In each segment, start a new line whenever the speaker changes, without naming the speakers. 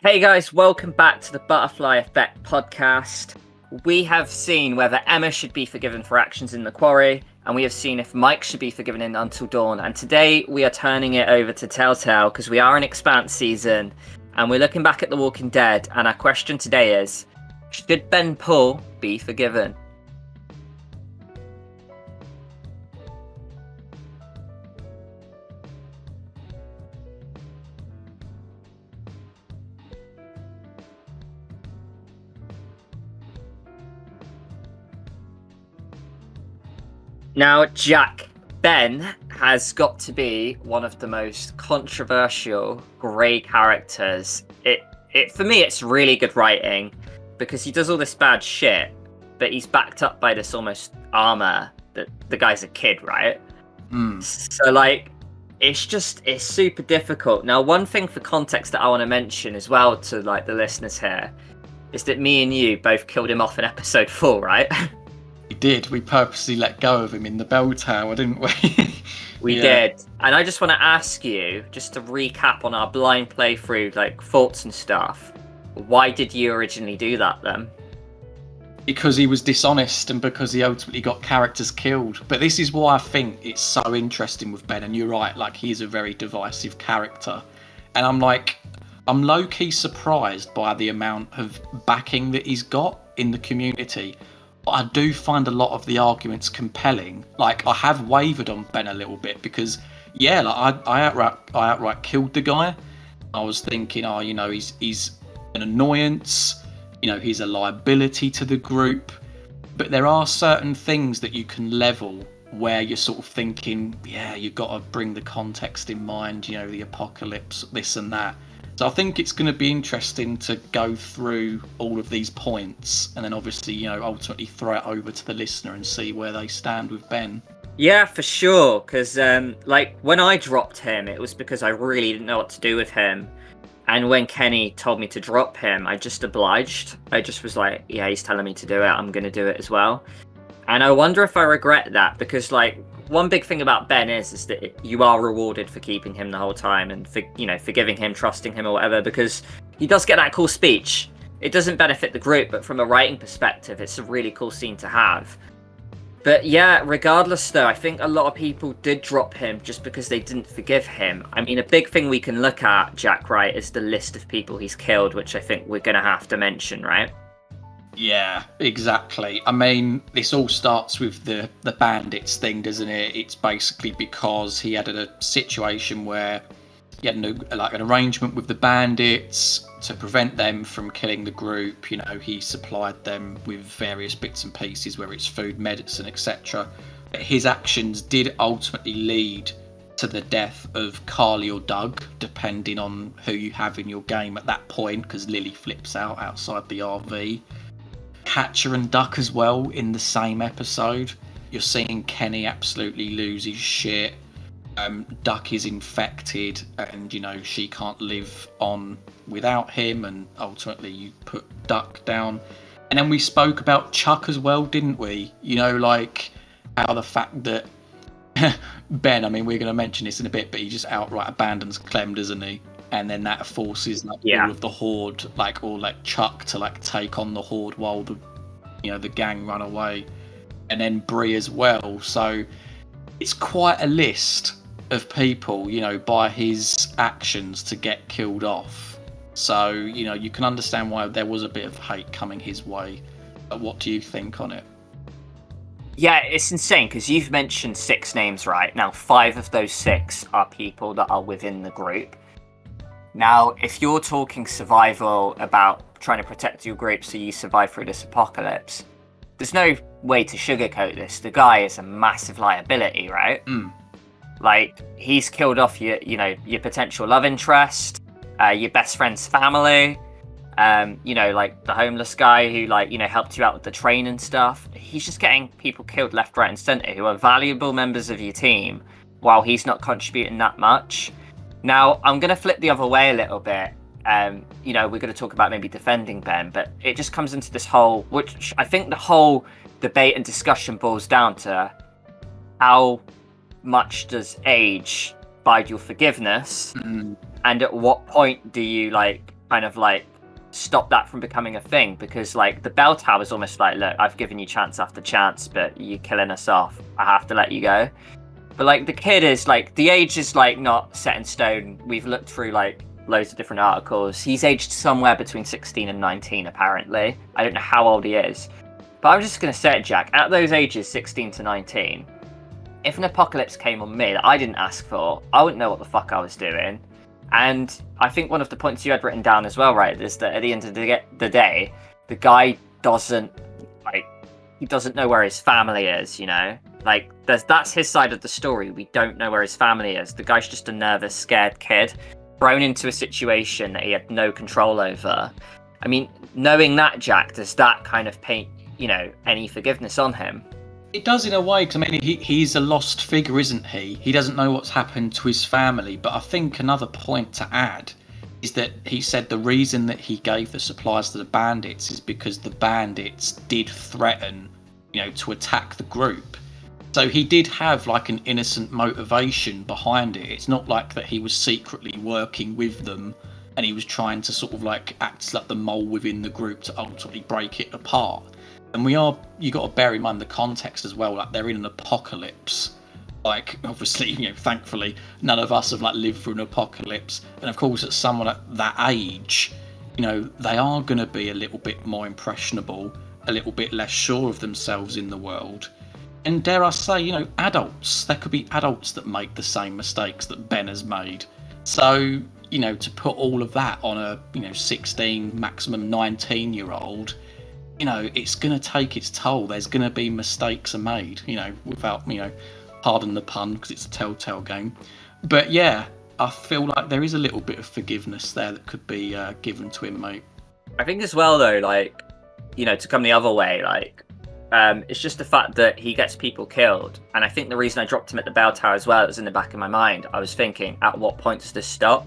Hey guys, welcome back to the Butterfly Effect podcast. We have seen whether Emma should be forgiven for actions in the quarry, and we have seen if Mike should be forgiven in Until Dawn. And today we are turning it over to Telltale because we are in Expanse season, and we're looking back at The Walking Dead. And our question today is, should Ben Paul be forgiven? Now, Jack, Ben has got to be one of the most controversial grey characters. For me, it's really good writing because he does all this bad shit, but he's backed up by this almost armor that the guy's a kid, right? So, it's super difficult. Now, one thing for context that I want to mention as well to the listeners here is that me and you both killed him off in episode 4, right?
We did. We purposely let go of him in the bell tower, didn't we?
We did. And I just want to ask you, just to recap on our blind playthrough, thoughts and stuff. Why did you originally do that then?
Because he was dishonest and because he ultimately got characters killed. But this is why I think it's so interesting with Ben. And you're right, he's a very divisive character. And I'm low-key surprised by the amount of backing that he's got in the community. I do find a lot of the arguments compelling. I have wavered on Ben a little bit because, I outright killed the guy. I was thinking, he's an annoyance. He's a liability to the group. But there are certain things that you can level where you're sort of thinking, you've got to bring the context in mind, the apocalypse, this and that. So I think it's going to be interesting to go through all of these points and then obviously, ultimately throw it over to the listener and see where they stand with Ben.
Yeah, for sure. Because, when I dropped him, it was because I really didn't know what to do with him. And when Kenny told me to drop him, I just obliged. I just was like, yeah, he's telling me to do it. I'm going to do it as well. And I wonder if I regret that because, one big thing about Ben is that you are rewarded for keeping him the whole time and forgiving him, trusting him or whatever, because he does get that cool speech. It doesn't benefit the group, but from a writing perspective, it's a really cool scene to have. But yeah, regardless though, I think a lot of people did drop him just because they didn't forgive him. I mean, a big thing we can look at, Jack, right, is the list of people he's killed, which I think we're going to have to mention, right?
Yeah, exactly. I mean, this all starts with the bandits thing, doesn't it? It's basically because he had a situation where he had an arrangement with the bandits to prevent them from killing the group. He supplied them with various bits and pieces, whether it's food, medicine, etc. But his actions did ultimately lead to the death of Carly or Doug, depending on who you have in your game at that point, because Lily flips out outside the RV. Catcher and Duck as well in the same episode. You're seeing Kenny absolutely lose his shit. Duck is infected and she can't live on without him, and ultimately you put Duck down. And then we spoke about Chuck as well, didn't we? How the fact that Ben, I mean, we're going to mention this in a bit, but he just outright abandons Clem, doesn't he? And then that forces all of the horde, Chuck to take on the horde while the gang run away, and then Bree as well. So it's quite a list of people, by his actions to get killed off. So you can understand why there was a bit of hate coming his way. But what do you think on it?
Yeah, it's insane because you've mentioned 6 names, right? Now 5 of those 6 are people that are within the group. Now, if you're talking survival about trying to protect your group so you survive through this apocalypse, there's no way to sugarcoat this. The guy is a massive liability, right? He's killed off your potential love interest, your best friend's family, the homeless guy who helped you out with the train and stuff. He's just getting people killed left, right, and centre who are valuable members of your team while he's not contributing that much. Now, I'm going to flip the other way a little bit. We're going to talk about maybe defending Ben, but it just comes into this which I think the whole debate and discussion boils down to how much does age bide your forgiveness, and at what point do you kind of like stop that from becoming a thing, because like the bell tower is almost like, look, I've given you chance after chance, but you're killing us off. I have to let you go. But like the kid is like, the age is like not set in stone. We've looked through like loads of different articles. He's aged somewhere between 16 and 19 apparently. I don't know how old he is. But I'm just going to say it, Jack, at those ages, 16 to 19, if an apocalypse came on me that I didn't ask for, I wouldn't know what the fuck I was doing. And I think one of the points you had written down as well, right, is that at the end of the day, the guy doesn't, like, he doesn't know where his family is, you know? Like, that's his side of the story. We don't know where his family is. The guy's just a nervous, scared kid thrown into a situation that he had no control over. I mean, knowing that, Jack, does that kind of paint, you know, any forgiveness on him?
It does in a way, because I mean, he's a lost figure, isn't he? He doesn't know what's happened to his family. But I think another point to add is that he said the reason that he gave the supplies to the bandits is because the bandits did threaten, you know, to attack the group. So he did have like an innocent motivation behind it. It's not like that he was secretly working with them and he was trying to sort of like act like the mole within the group to ultimately break it apart. And you got to bear in mind the context as well. Like, they're in an apocalypse. Like, obviously, you know, thankfully, none of us have like lived through an apocalypse. And of course, at someone at that age, you know, they are going to be a little bit more impressionable, a little bit less sure of themselves in the world. And dare I say, you know, adults. There could be adults that make the same mistakes that Ben has made. So, you know, to put all of that on a, you know, 16, maximum 19-year-old, you know, it's going to take its toll. There's going to be mistakes are made, you know, without, you know, pardon the pun, because it's a telltale game. But yeah, I feel like there is a little bit of forgiveness there that could be given to him, mate.
I think as well, though, like, you know, to come the other way, like, it's just the fact that he gets people killed. And I think the reason I dropped him at the bell tower as well, it was in the back of my mind. I was thinking, at what point does this stop?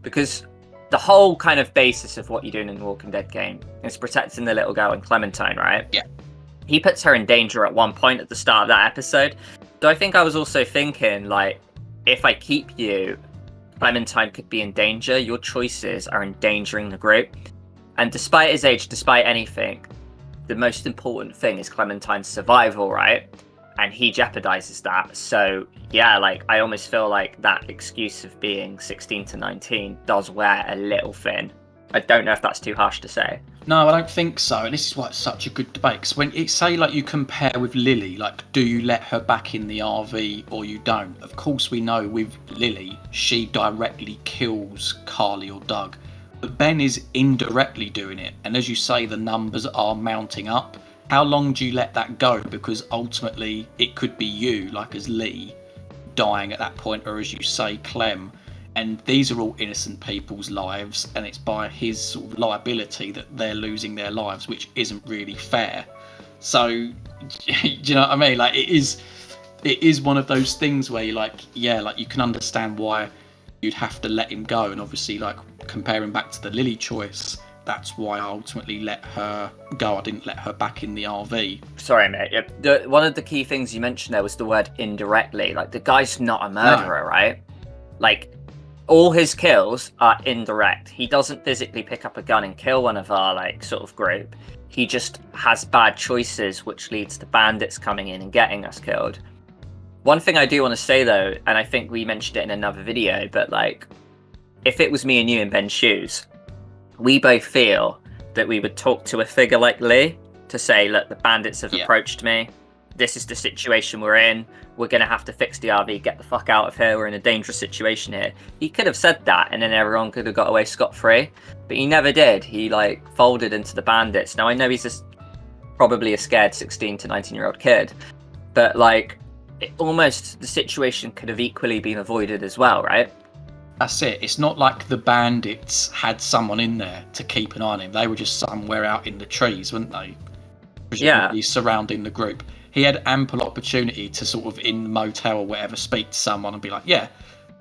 Because the whole kind of basis of what you're doing in the Walking Dead game is protecting the little girl in Clementine, right?
Yeah.
He puts her in danger at one point at the start of that episode. So I think I was also thinking, like, if I keep you, Clementine could be in danger. Your choices are endangering the group. And despite his age, despite anything, the most important thing is Clementine's survival, right? And he jeopardizes that. So yeah, like, I almost feel like that excuse of being 16 to 19 does wear a little thin. I don't know if that's too harsh to say.
No, I don't think so. And this is why it's such a good debate. Because when it say, like, you compare with Lily, like, do you let her back in the RV or you don't? Of course, we know with Lily, she directly kills Carly or Doug. But Ben is indirectly doing it. And as you say, the numbers are mounting up. How long do you let that go? Because ultimately, it could be you, like as Lee, dying at that point, or as you say, Clem. And these are all innocent people's lives, and it's by his sort of liability that they're losing their lives, which isn't really fair. So, do you know what I mean? Like, it is one of those things where you're like, yeah, like, you can understand why you'd have to let him go. And obviously, like, comparing back to the Lily choice, that's why I ultimately let her go. I didn't let her back in the RV.
Sorry, mate. One of the key things you mentioned there was the word indirectly. Like, the guy's not a murderer, right? Like, all his kills are indirect. He doesn't physically pick up a gun and kill one of our, like, sort of group. He just has bad choices, which leads to bandits coming in and getting us killed. One thing I do want to say, though, and I think we mentioned it in another video, but, like, if it was me and you in Ben's shoes, we both feel that we would talk to a figure like Lee to say, look, the bandits have approached me. This is the situation we're in. We're going to have to fix the RV, get the fuck out of here. We're in a dangerous situation here. He could have said that and then everyone could have got away scot-free. But he never did. He, like, folded into the bandits. Now, I know he's probably a scared 16 to 19-year-old kid. But, like, almost the situation could have equally been avoided as well, right?
That's it. It's not like the bandits had someone in there to keep an eye on him. They were just somewhere out in the trees, weren't they? Presumably surrounding the group. He had ample opportunity to sort of, in the motel or whatever, speak to someone and be like, yeah,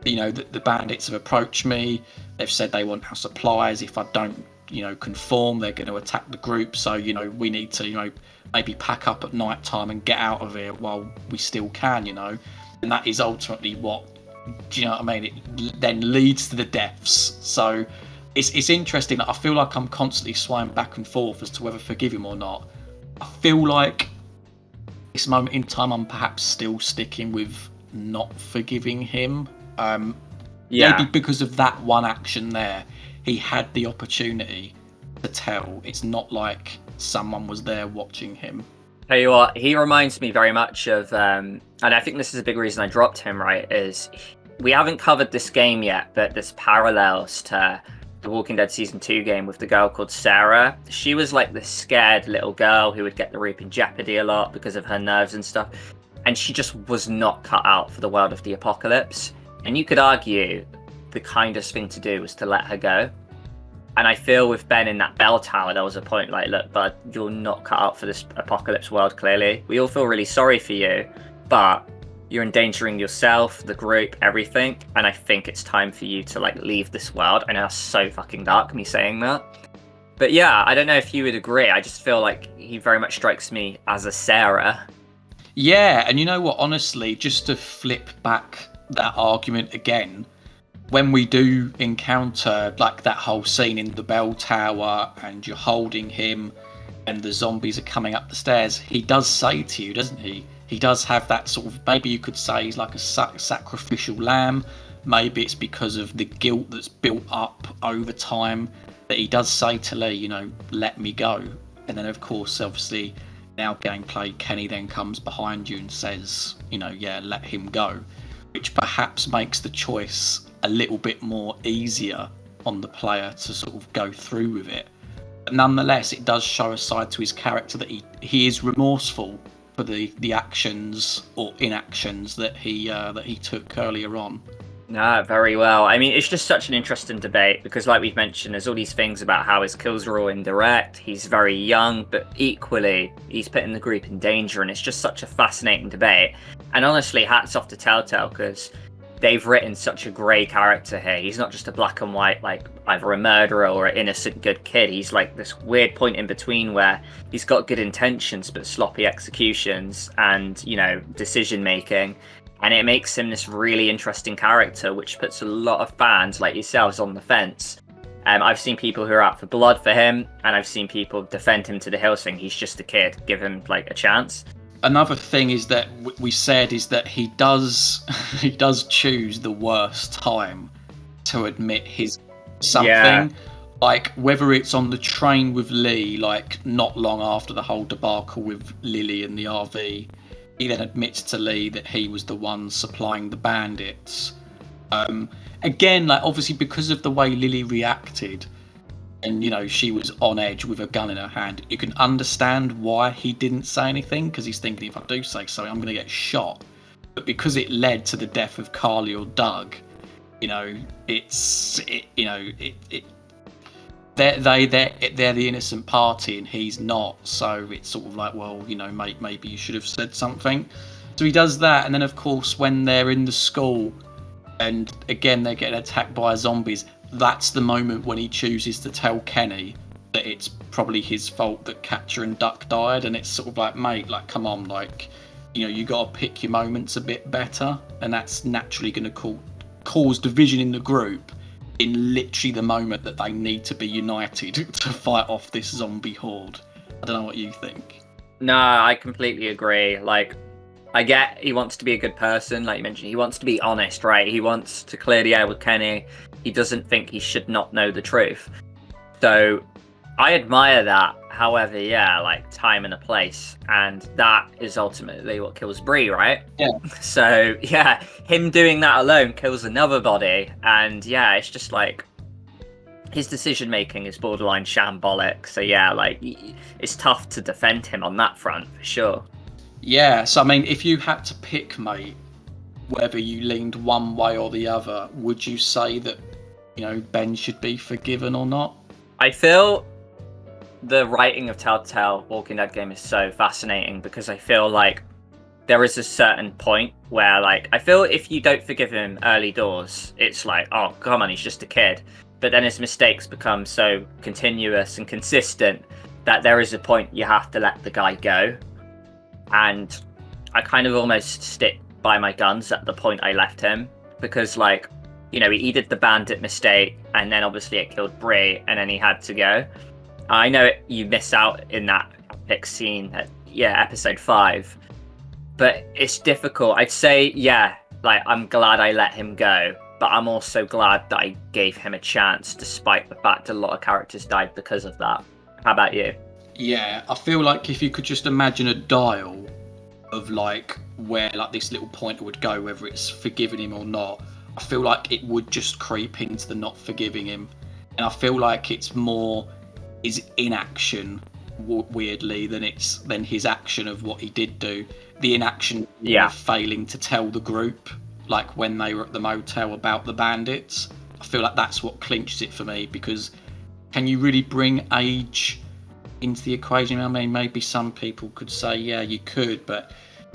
you know, the bandits have approached me. They've said they want our supplies. If I don't, you know, conform, they're going to attack the group. So, you know, we need to, you know, maybe pack up at night time and get out of here while we still can, you know. And that is ultimately what, do you know what I mean? It then leads to the deaths. So it's interesting. I feel like I'm constantly swaying back and forth as to whether to forgive him or not. I feel like this moment in time, I'm perhaps still sticking with not forgiving him. Maybe because of that one action there, he had the opportunity to tell. It's not like someone was there watching him.
Tell you what, he reminds me very much of, and I think this is a big reason I dropped him, right, is we haven't covered this game yet, but there's parallels to the Walking Dead Season 2 game with the girl called Sarah. She was like this scared little girl who would get the Reap in jeopardy a lot because of her nerves and stuff. And she just was not cut out for the world of the apocalypse. And you could argue the kindest thing to do was to let her go. And I feel with Ben in that bell tower, there was a point like, look, bud, you're not cut out for this apocalypse world, clearly. We all feel really sorry for you, but you're endangering yourself, the group, everything. And I think it's time for you to like leave this world. I know that's so fucking dark, me saying that. But yeah, I don't know if you would agree. I just feel like he very much strikes me as a Sarah.
Yeah, and you know what, honestly, just to flip back that argument again, when we do encounter like that whole scene in the bell tower and you're holding him and the zombies are coming up the stairs, he does say to you, doesn't he? He does have that sort of, maybe you could say he's like a sacrificial lamb. Maybe it's because of the guilt that's built up over time that he does say to Lee, you know, let me go. And then, of course, obviously, in our gameplay, Kenny then comes behind you and says, you know, yeah, let him go. Which perhaps makes the choice a little bit more easier on the player to sort of go through with it. But nonetheless, it does show a side to his character that he is remorseful for the actions or inactions that he took earlier on.
No, very well. I mean, it's just such an interesting debate because, like we've mentioned, there's all these things about how his kills are all indirect. He's very young, but equally, he's putting the group in danger, and it's just such a fascinating debate. And honestly, hats off to Telltale because they've written such a grey character here. He's not just a black and white, like either a murderer or an innocent good kid. He's like this weird point in between where he's got good intentions but sloppy executions and, you know, decision making. And it makes him this really interesting character, which puts a lot of fans like yourselves on the fence. I've seen people who are out for blood for him, and I've seen people defend him to the hill saying he's just a kid, give him like a chance.
Another thing is that we said is that he does choose the worst time to admit his something. Yeah. Like whether it's on the train with Lee, like not long after the whole debacle with Lily and the RV, he then admits to Lee that he was the one supplying the bandits. Again, like obviously because of the way Lily reacted, and you know she was on edge with a gun in her hand, you can understand why he didn't say anything because he's thinking if I do say something, I'm going to get shot. But because it led to the death of Carly or Doug, you know, they're the innocent party and he's not. So it's sort of like, well, you know, mate, maybe you should have said something. So he does that, and then of course when they're in the school, and again they're getting attacked by zombies. That's the moment when he chooses to tell Kenny that it's probably his fault that Catcher and Duck died, and it's sort of like, mate, like, come on, like, you know, you got to pick your moments a bit better, and that's naturally going to cause division in the group in literally the moment that they need to be united to fight off this zombie horde. I don't know what you think.
No, I completely agree. Like, I get he wants to be a good person, like you mentioned. He wants to be honest, right? He wants to clear the air with Kenny. He doesn't think he should not know the truth. So I admire that. However, yeah, like time and a place. And that is ultimately what kills Bree, right?
Yeah.
So, yeah, him doing that alone kills another body. And yeah, it's just like his decision making is borderline shambolic. So yeah, like it's tough to defend him on that front for sure.
Yeah, so I mean, if you had to pick, mate, whether you leaned one way or the other, would you say that, you know, Ben should be forgiven or not?
I feel the writing of Telltale Walking Dead game is so fascinating because I feel like there is a certain point where, like, I feel if you don't forgive him early doors, it's like, oh, come on, he's just a kid. But then his mistakes become so continuous and consistent that there is a point you have to let the guy go. And I kind of almost stick by my guns at the point I left him because, like, he did the bandit mistake, and then obviously it killed Bree, and then he had to go. I know you miss out in that epic scene at episode 5, but it's difficult. I'd say I'm glad I let him go, but I'm also glad that I gave him a chance, despite the fact a lot of characters died because of that. How about you?
Yeah, I feel like if you could just imagine a dial of like where like this little pointer would go, whether it's forgiving him or not, I feel like it would just creep into the not forgiving him, and I feel like it's more his inaction, weirdly, than his action of what he did do. The inaction of failing to tell the group, like when they were at the motel, about the bandits. I feel like that's what clinches it for me, because can you really bring age into the equation? I mean, maybe some people could say, yeah, you could, but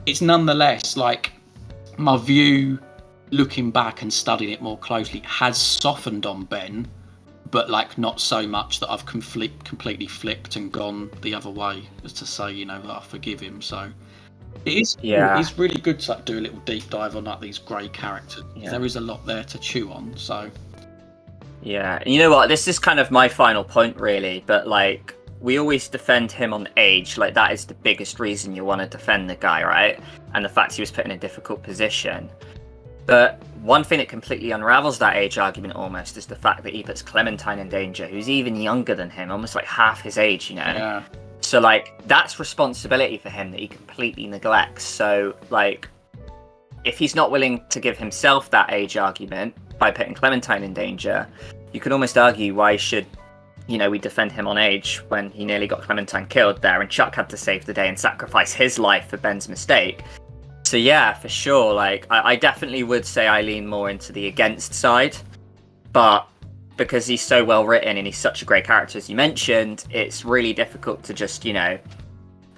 it's nonetheless like my view, looking back and studying it more closely, has softened on Ben, but like not so much that I've completely flipped and gone the other way, as to say, that I forgive him. So it is, it's really good to like do a little deep dive on like these grey characters. There is a lot there to chew on. So
yeah, and you know what? This is kind of my final point, really. But like, we always defend him on age. Like, that is the biggest reason you want to defend the guy, right? And the fact he was put in a difficult position. But one thing that completely unravels that age argument almost is the fact that he puts Clementine in danger, who's even younger than him, almost like half his age,
Yeah.
So like, that's responsibility for him that he completely neglects. So like, if he's not willing to give himself that age argument by putting Clementine in danger, you could almost argue why should we defend him on age when he nearly got Clementine killed there, and Chuck had to save the day and sacrifice his life for Ben's mistake. So yeah, for sure, like, I definitely would say I lean more into the against side, but because he's so well written and he's such a great character, as you mentioned, it's really difficult to just,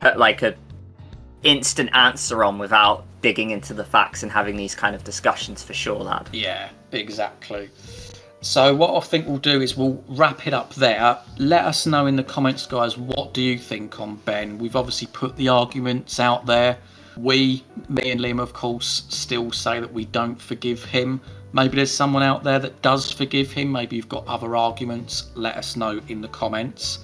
put like a instant answer on without digging into the facts and having these kind of discussions, for sure, lad.
Yeah, exactly. So what I think we'll do is we'll wrap it up there. Let us know in the comments, guys, what do you think on Ben? We've obviously put the arguments out there. Me and Liam, of course, still say that we don't forgive him. Maybe there's someone out there that does forgive him. Maybe you've got other arguments. Let us know in the comments.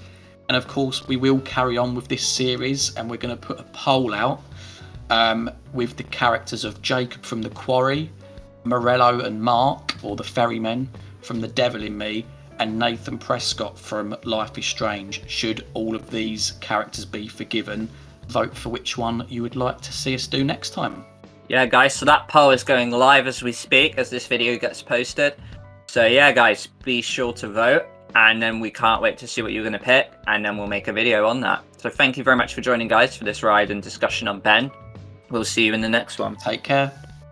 And of course, we will carry on with this series, and we're going to put a poll out with the characters of Jacob from The Quarry, Morello and Mark, or the Ferrymen, from The Devil in Me, and Nathan Prescott from Life is Strange. Should all of these characters be forgiven? Vote for which one you would like to see us do next time.
Yeah, guys, so that poll is going live as we speak, as this video gets posted. So yeah, guys, be sure to vote, and then we can't wait to see what you're going to pick, and then we'll make a video on that. So thank you very much for joining, guys, for this ride and discussion on Ben. We'll see you in the next one.
Take care.